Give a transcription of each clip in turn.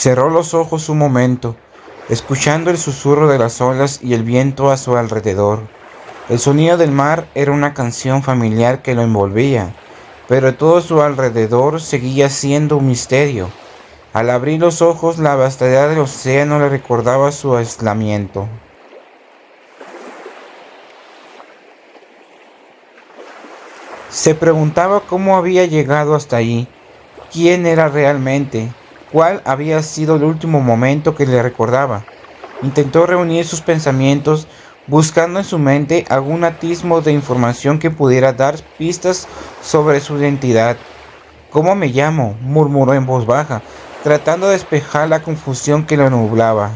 Cerró los ojos un momento, escuchando el susurro de las olas y el viento a su alrededor. El sonido del mar era una canción familiar que lo envolvía, pero todo a su alrededor seguía siendo un misterio. Al abrir los ojos, la vastedad del océano le recordaba su aislamiento. Se preguntaba cómo había llegado hasta allí, quién era realmente, cuál había sido el último momento que le recordaba. Intentó reunir sus pensamientos, buscando en su mente algún atisbo de información que pudiera dar pistas sobre su identidad. ¿Cómo me llamo?, murmuró en voz baja, tratando de despejar la confusión que lo nublaba.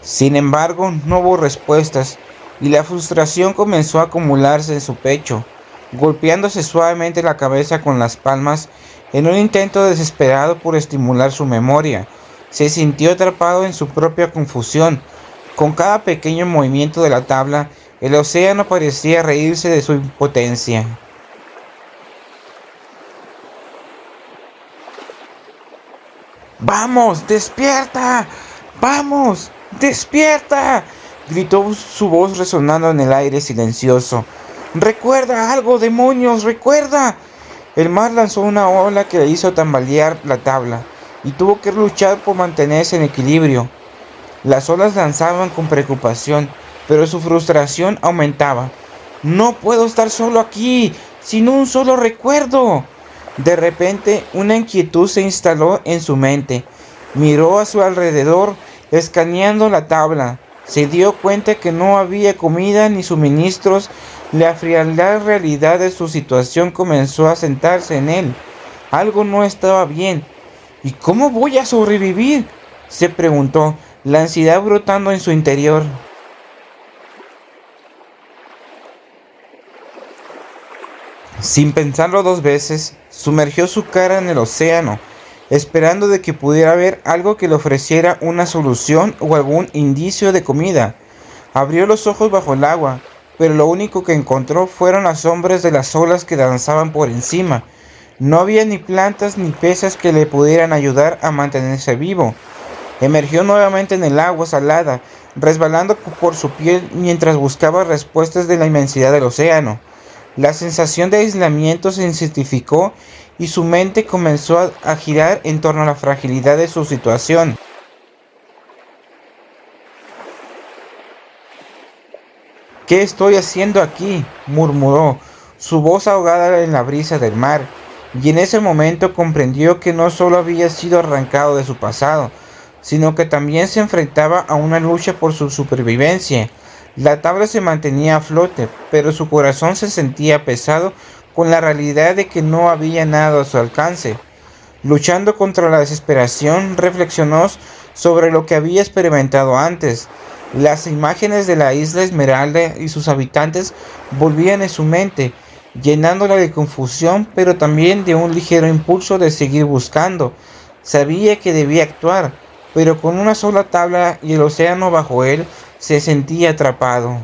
Sin embargo, no hubo respuestas, y la frustración comenzó a acumularse en su pecho, golpeándose suavemente la cabeza con las palmas en un intento desesperado por estimular su memoria. Se sintió atrapado en su propia confusión. Con cada pequeño movimiento de la tabla, el océano parecía reírse de su impotencia. ¡Vamos, despierta! ¡Vamos, despierta!, gritó su voz resonando en el aire silencioso. ¡Recuerda algo, demonios! ¡Recuerda! El mar lanzó una ola que le hizo tambalear la tabla, y tuvo que luchar por mantenerse en equilibrio. Las olas lanzaban con preocupación, pero su frustración aumentaba. ¡No puedo estar solo aquí, sin un solo recuerdo! De repente, una inquietud se instaló en su mente. Miró a su alrededor, escaneando la tabla. Se dio cuenta que no había comida ni suministros. La frialdad realidad de su situación comenzó a sentarse en él. Algo no estaba bien. ¿Y cómo voy a sobrevivir?, se preguntó, la ansiedad brotando en su interior. Sin pensarlo dos veces, sumergió su cara en el océano, esperando de que pudiera ver algo que le ofreciera una solución o algún indicio de comida. Abrió los ojos bajo el agua, pero lo único que encontró fueron las sombras de las olas que danzaban por encima. No había ni plantas ni peces que le pudieran ayudar a mantenerse vivo. Emergió nuevamente en el agua salada, resbalando por su piel mientras buscaba respuestas de la inmensidad del océano. La sensación de aislamiento se intensificó y su mente comenzó a girar en torno a la fragilidad de su situación. ¿Qué estoy haciendo aquí?, murmuró, su voz ahogada en la brisa del mar, y en ese momento comprendió que no solo había sido arrancado de su pasado, sino que también se enfrentaba a una lucha por su supervivencia. La tabla se mantenía a flote, pero su corazón se sentía pesado con la realidad de que no había nada a su alcance. Luchando contra la desesperación, reflexionó sobre lo que había experimentado antes. Las imágenes de la isla Esmeralda y sus habitantes volvían en su mente, llenándola de confusión, pero también de un ligero impulso de seguir buscando. Sabía que debía actuar, pero con una sola tabla y el océano bajo él, se sentía atrapado.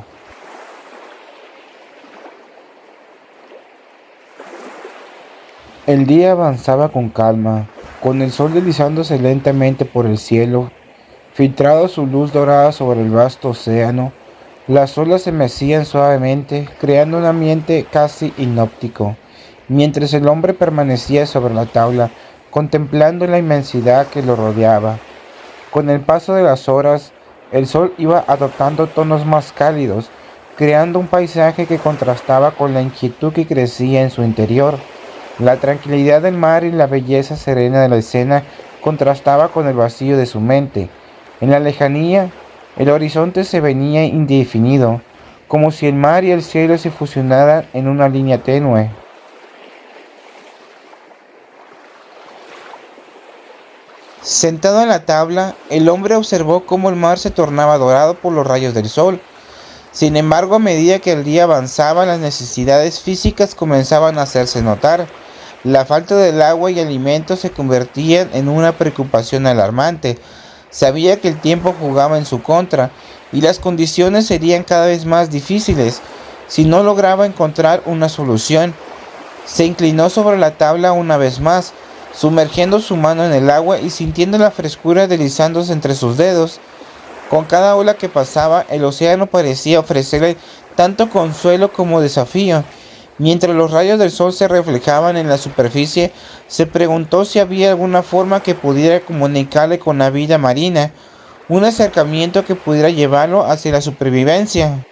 El día avanzaba con calma, con el sol deslizándose lentamente por el cielo, filtrando su luz dorada sobre el vasto océano. Las olas se mecían suavemente, creando un ambiente casi hipnótico, mientras el hombre permanecía sobre la tabla, contemplando la inmensidad que lo rodeaba. Con el paso de las horas, el sol iba adoptando tonos más cálidos, creando un paisaje que contrastaba con la inquietud que crecía en su interior. La tranquilidad del mar y la belleza serena de la escena contrastaba con el vacío de su mente. En la lejanía, el horizonte se veía indefinido, como si el mar y el cielo se fusionaran en una línea tenue. Sentado en la tabla, el hombre observó cómo el mar se tornaba dorado por los rayos del sol. Sin embargo, a medida que el día avanzaba, las necesidades físicas comenzaban a hacerse notar. La falta del agua y alimentos se convertían en una preocupación alarmante. Sabía que el tiempo jugaba en su contra y las condiciones serían cada vez más difíciles si no lograba encontrar una solución. Se inclinó sobre la tabla una vez más, sumergiendo su mano en el agua y sintiendo la frescura deslizándose entre sus dedos. Con cada ola que pasaba, el océano parecía ofrecerle tanto consuelo como desafío. Mientras los rayos del sol se reflejaban en la superficie, se preguntó si había alguna forma que pudiera comunicarle con la vida marina, un acercamiento que pudiera llevarlo hacia la supervivencia.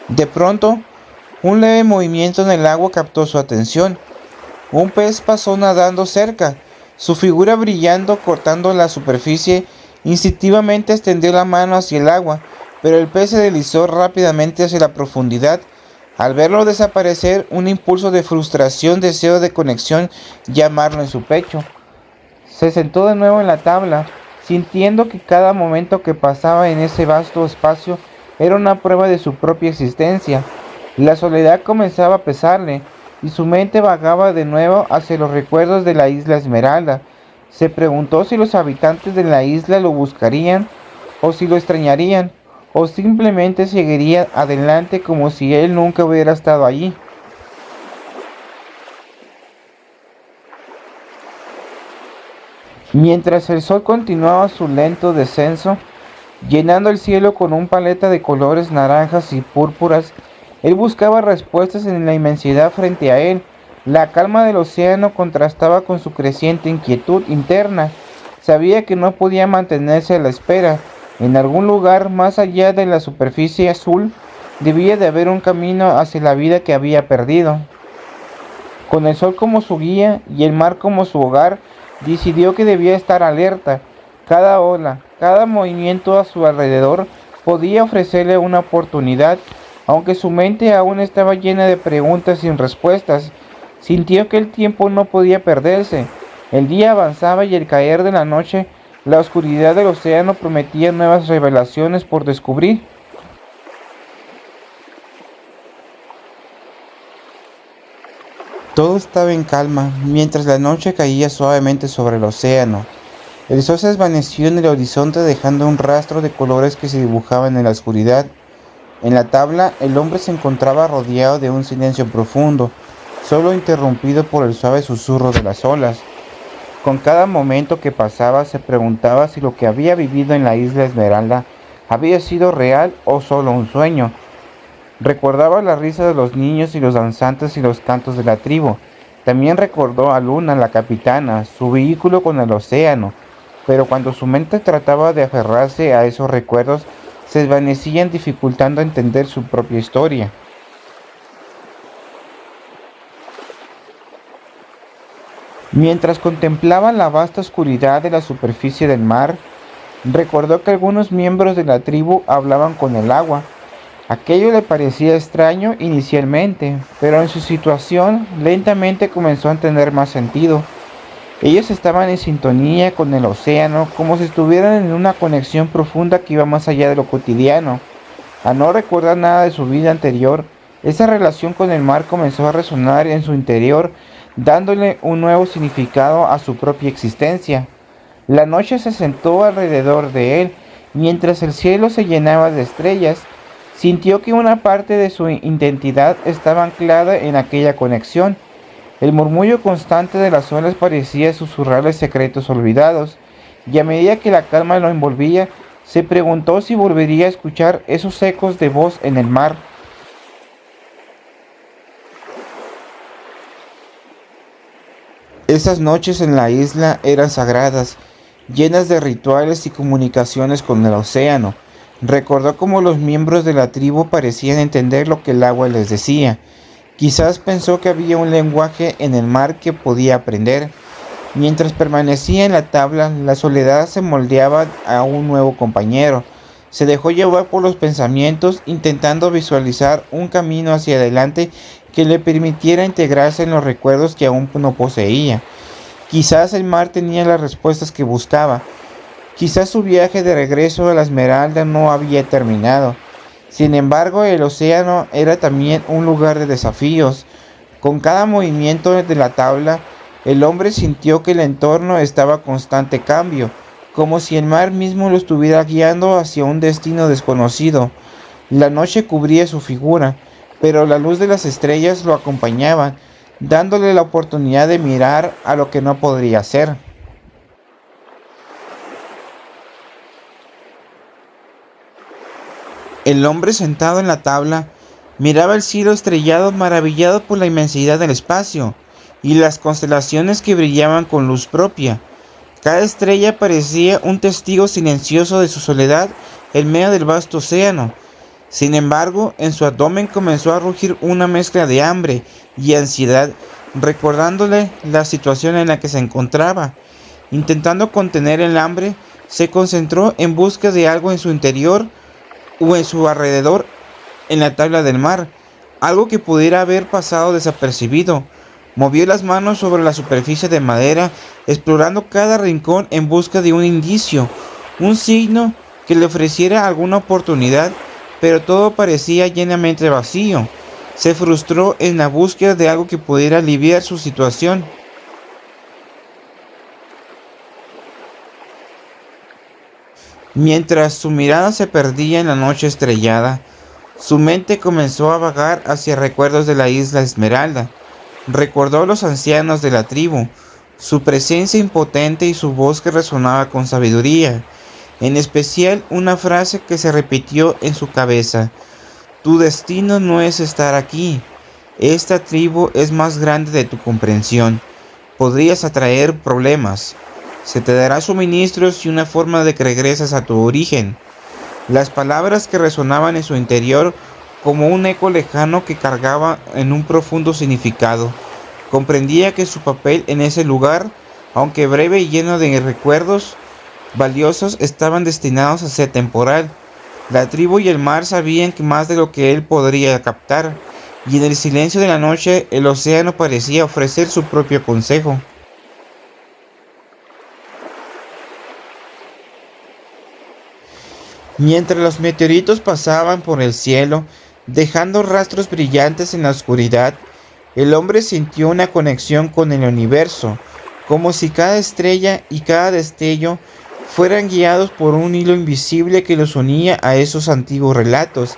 De pronto, un leve movimiento en el agua captó su atención. Un pez pasó nadando cerca, su figura brillando, cortando la superficie. Instintivamente extendió la mano hacia el agua, pero el pez se deslizó rápidamente hacia la profundidad. Al verlo desaparecer, un impulso de frustración, deseo de conexión, llamarlo en su pecho. Se sentó de nuevo en la tabla, sintiendo que cada momento que pasaba en ese vasto espacio era una prueba de su propia existencia. La soledad comenzaba a pesarle, y su mente vagaba de nuevo hacia los recuerdos de la isla Esmeralda. Se preguntó si los habitantes de la isla lo buscarían, o si lo extrañarían, o simplemente seguiría adelante como si él nunca hubiera estado allí. Mientras el sol continuaba su lento descenso, llenando el cielo con una paleta de colores naranjas y púrpuras, él buscaba respuestas en la inmensidad frente a él. La calma del océano contrastaba con su creciente inquietud interna. Sabía que no podía mantenerse a la espera. En algún lugar más allá de la superficie azul debía de haber un camino hacia la vida que había perdido. Con el sol como su guía y el mar como su hogar, decidió que debía estar alerta. Cada ola, cada movimiento a su alrededor podía ofrecerle una oportunidad. Aunque su mente aún estaba llena de preguntas sin respuestas, sintió que el tiempo no podía perderse. El día avanzaba y al caer de la noche, la oscuridad del océano prometía nuevas revelaciones por descubrir. Todo estaba en calma, mientras la noche caía suavemente sobre el océano. El sol se desvaneció en el horizonte dejando un rastro de colores que se dibujaban en la oscuridad. En la tabla, el hombre se encontraba rodeado de un silencio profundo, solo interrumpido por el suave susurro de las olas. Con cada momento que pasaba se preguntaba si lo que había vivido en la isla Esmeralda había sido real o solo un sueño. Recordaba la risa de los niños y los danzantes y los cantos de la tribu. También recordó a Luna, la capitana, su vehículo con el océano, pero cuando su mente trataba de aferrarse a esos recuerdos, se desvanecían dificultando entender su propia historia. Mientras contemplaba la vasta oscuridad de la superficie del mar, recordó que algunos miembros de la tribu hablaban con el agua. Aquello le parecía extraño inicialmente, pero en su situación lentamente comenzó a tener más sentido. Ellos estaban en sintonía con el océano, como si estuvieran en una conexión profunda que iba más allá de lo cotidiano. Al no recordar nada de su vida anterior, esa relación con el mar comenzó a resonar en su interior, dándole un nuevo significado a su propia existencia. La noche se sentó alrededor de él, mientras el cielo se llenaba de estrellas. Sintió que una parte de su identidad estaba anclada en aquella conexión. El murmullo constante de las olas parecía susurrarle secretos olvidados, y a medida que la calma lo envolvía, se preguntó si volvería a escuchar esos ecos de voz en el mar. Esas noches en la isla eran sagradas, llenas de rituales y comunicaciones con el océano. Recordó cómo los miembros de la tribu parecían entender lo que el agua les decía. Quizás pensó que había un lenguaje en el mar que podía aprender. Mientras permanecía en la tabla, la soledad se moldeaba a un nuevo compañero. Se dejó llevar por los pensamientos, intentando visualizar un camino hacia adelante que le permitiera integrarse en los recuerdos que aún no poseía. Quizás el mar tenía las respuestas que buscaba. Quizás su viaje de regreso a la Esmeralda no había terminado. Sin embargo, el océano era también un lugar de desafíos. Con cada movimiento de la tabla, el hombre sintió que el entorno estaba en constante cambio, como si el mar mismo lo estuviera guiando hacia un destino desconocido. La noche cubría su figura, pero la luz de las estrellas lo acompañaba, dándole la oportunidad de mirar a lo que no podría ser. El hombre sentado en la tabla miraba el cielo estrellado maravillado por la inmensidad del espacio y las constelaciones que brillaban con luz propia. Cada estrella parecía un testigo silencioso de su soledad en medio del vasto océano. Sin embargo, en su abdomen comenzó a rugir una mezcla de hambre y ansiedad, recordándole la situación en la que se encontraba. Intentando contener el hambre, se concentró en busca de algo en su interior o en su alrededor en la tabla del mar, algo que pudiera haber pasado desapercibido. Movió las manos sobre la superficie de madera, explorando cada rincón en busca de un indicio, un signo que le ofreciera alguna oportunidad, pero todo parecía llenamente vacío. Se frustró en la búsqueda de algo que pudiera aliviar su situación. Mientras su mirada se perdía en la noche estrellada, su mente comenzó a vagar hacia recuerdos de la isla Esmeralda. Recordó a los ancianos de la tribu, su presencia impotente y su voz que resonaba con sabiduría, en especial una frase que se repitió en su cabeza: tu destino no es estar aquí, esta tribu es más grande de tu comprensión, podrías atraer problemas, se te dará suministros y una forma de que regresas a tu origen. Las palabras que resonaban en su interior como un eco lejano que cargaba en un profundo significado. Comprendía que su papel en ese lugar, aunque breve y lleno de recuerdos valiosos, estaban destinados a ser temporal. La tribu y el mar sabían que más de lo que él podría captar, y en el silencio de la noche el océano parecía ofrecer su propio consejo. Mientras los meteoritos pasaban por el cielo, dejando rastros brillantes en la oscuridad, el hombre sintió una conexión con el universo, como si cada estrella y cada destello fueran guiados por un hilo invisible que los unía a esos antiguos relatos.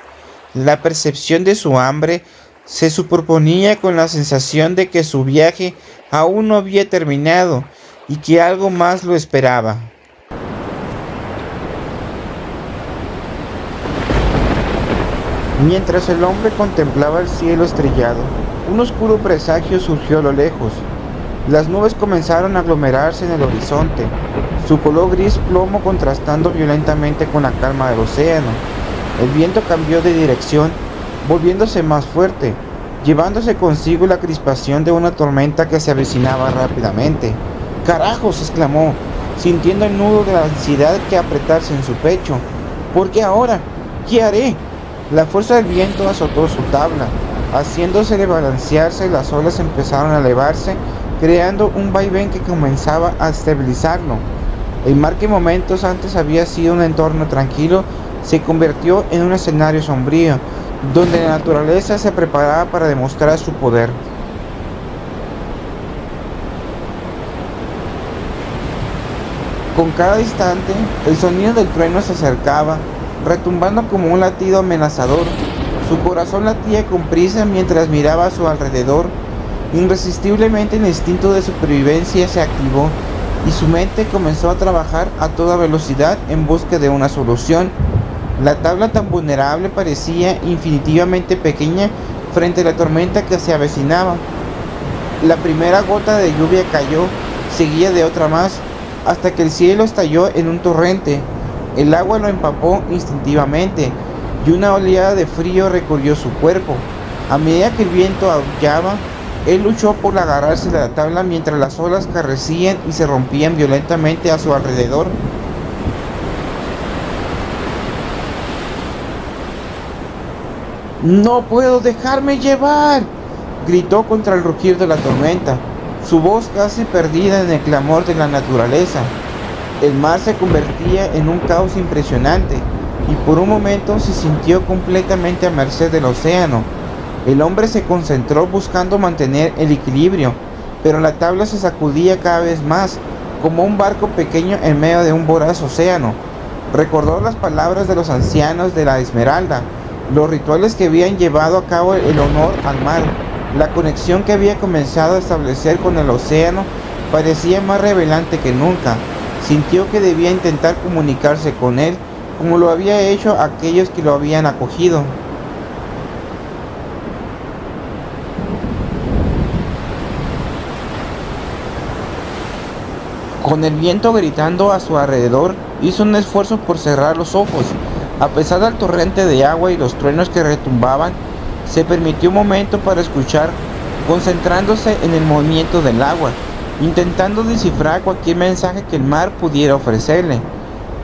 La percepción de su hambre se superponía con la sensación de que su viaje aún no había terminado y que algo más lo esperaba. Mientras el hombre contemplaba el cielo estrellado, un oscuro presagio surgió a lo lejos. Las nubes comenzaron a aglomerarse en el horizonte, su color gris plomo contrastando violentamente con la calma del océano. El viento cambió de dirección, volviéndose más fuerte, llevándose consigo la crispación de una tormenta que se avecinaba rápidamente. ¡Carajos!, exclamó, sintiendo el nudo de la ansiedad que apretarse en su pecho. ¿Por qué ahora? ¿Qué haré? La fuerza del viento azotó su tabla, haciéndose balancearse. Las olas empezaron a elevarse, creando un vaivén que comenzaba a estabilizarlo. El mar, que momentos antes había sido un entorno tranquilo, se convirtió en un escenario sombrío, donde la naturaleza se preparaba para demostrar su poder. Con cada instante, el sonido del trueno se acercaba, retumbando como un latido amenazador. Su corazón latía con prisa mientras miraba a su alrededor. Irresistiblemente el instinto de supervivencia se activó y su mente comenzó a trabajar a toda velocidad en busca de una solución. La tabla tan vulnerable parecía infinitivamente pequeña frente a la tormenta que se avecinaba. La primera gota de lluvia cayó, seguida de otra más, hasta que el cielo estalló en un torrente. El agua lo empapó instintivamente y una oleada de frío recorrió su cuerpo. A medida que el viento aullaba, él luchó por agarrarse de la tabla mientras las olas carrecían y se rompían violentamente a su alrededor. «¡No puedo dejarme llevar!», gritó contra el rugir de la tormenta, su voz casi perdida en el clamor de la naturaleza. El mar se convertía en un caos impresionante y por un momento se sintió completamente a merced del océano. El hombre se concentró buscando mantener el equilibrio, pero la tabla se sacudía cada vez más, como un barco pequeño en medio de un voraz océano. Recordó las palabras de los ancianos de la Esmeralda: los rituales que habían llevado a cabo el honor al mar, la conexión que había comenzado a establecer con el océano parecía más revelante que nunca. Sintió que debía intentar comunicarse con él como lo había hecho aquellos que lo habían acogido. Con el viento gritando a su alrededor, hizo un esfuerzo por cerrar los ojos. A pesar del torrente de agua y los truenos que retumbaban, se permitió un momento para escuchar, concentrándose en el movimiento del agua, intentando descifrar cualquier mensaje que el mar pudiera ofrecerle.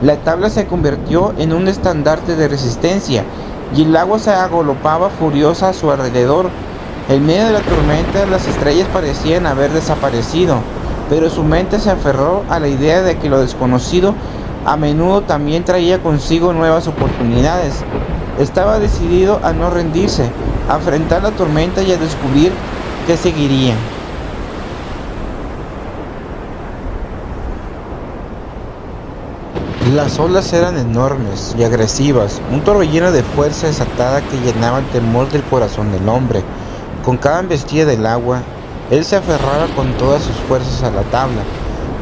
La tabla se convirtió en un estandarte de resistencia, y el agua se agolpaba furiosa a su alrededor. En medio de la tormenta, las estrellas parecían haber desaparecido, pero su mente se aferró a la idea de que lo desconocido a menudo también traía consigo nuevas oportunidades. Estaba decidido a no rendirse, a enfrentar la tormenta y a descubrir qué seguiría. Las olas eran enormes y agresivas, un torbellino de fuerza desatada que llenaba el temor del corazón del hombre. Con cada embestida del agua, él se aferraba con todas sus fuerzas a la tabla,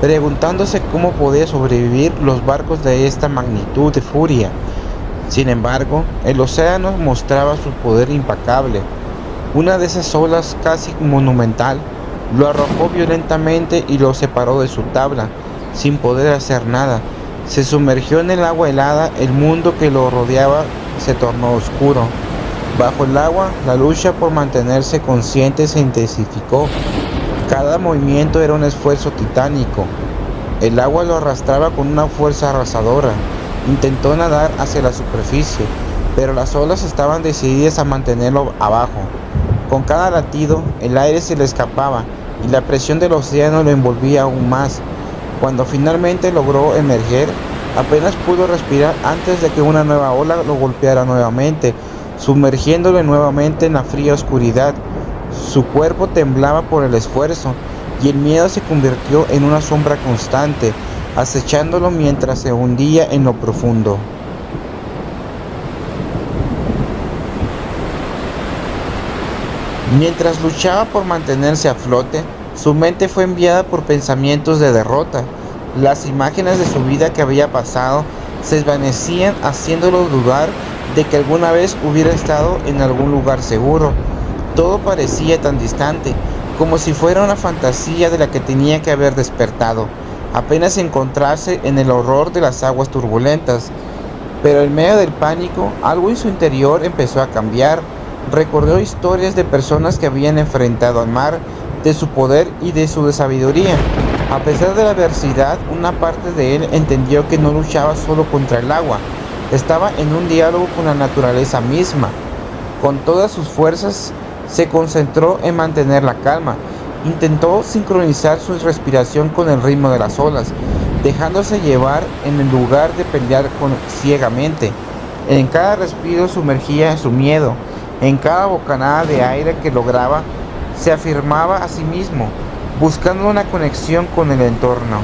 preguntándose cómo podía sobrevivir los barcos de esta magnitud de furia. Sin embargo, el océano mostraba su poder implacable. Una de esas olas casi monumental lo arrojó violentamente y lo separó de su tabla, sin poder hacer nada. Se sumergió en el agua helada, el mundo que lo rodeaba se tornó oscuro. Bajo el agua, la lucha por mantenerse consciente se intensificó. Cada movimiento era un esfuerzo titánico. El agua lo arrastraba con una fuerza arrasadora. Intentó nadar hacia la superficie, pero las olas estaban decididas a mantenerlo abajo. Con cada latido, el aire se le escapaba y la presión del océano lo envolvía aún más. Cuando finalmente logró emerger, apenas pudo respirar antes de que una nueva ola lo golpeara nuevamente, sumergiéndolo nuevamente en la fría oscuridad. Su cuerpo temblaba por el esfuerzo y el miedo se convirtió en una sombra constante, acechándolo mientras se hundía en lo profundo. Mientras luchaba por mantenerse a flote, su mente fue enviada por pensamientos de derrota. Las imágenes de su vida que había pasado se desvanecían, haciéndolo dudar de que alguna vez hubiera estado en algún lugar seguro. Todo parecía tan distante, como si fuera una fantasía de la que tenía que haber despertado, apenas encontrarse en el horror de las aguas turbulentas. Pero en medio del pánico, algo en su interior empezó a cambiar. Recordó historias de personas que habían enfrentado al mar, de su poder y de su sabiduría. A pesar de la adversidad, una parte de él entendió que no luchaba solo contra el agua, estaba en un diálogo con la naturaleza misma. Con todas sus fuerzas, se concentró en mantener la calma. Intentó sincronizar su respiración con el ritmo de las olas, dejándose llevar en el lugar de pelear ciegamente. En cada respiro sumergía su miedo. En cada bocanada de aire que lograba, se afirmaba a sí mismo, buscando una conexión con el entorno.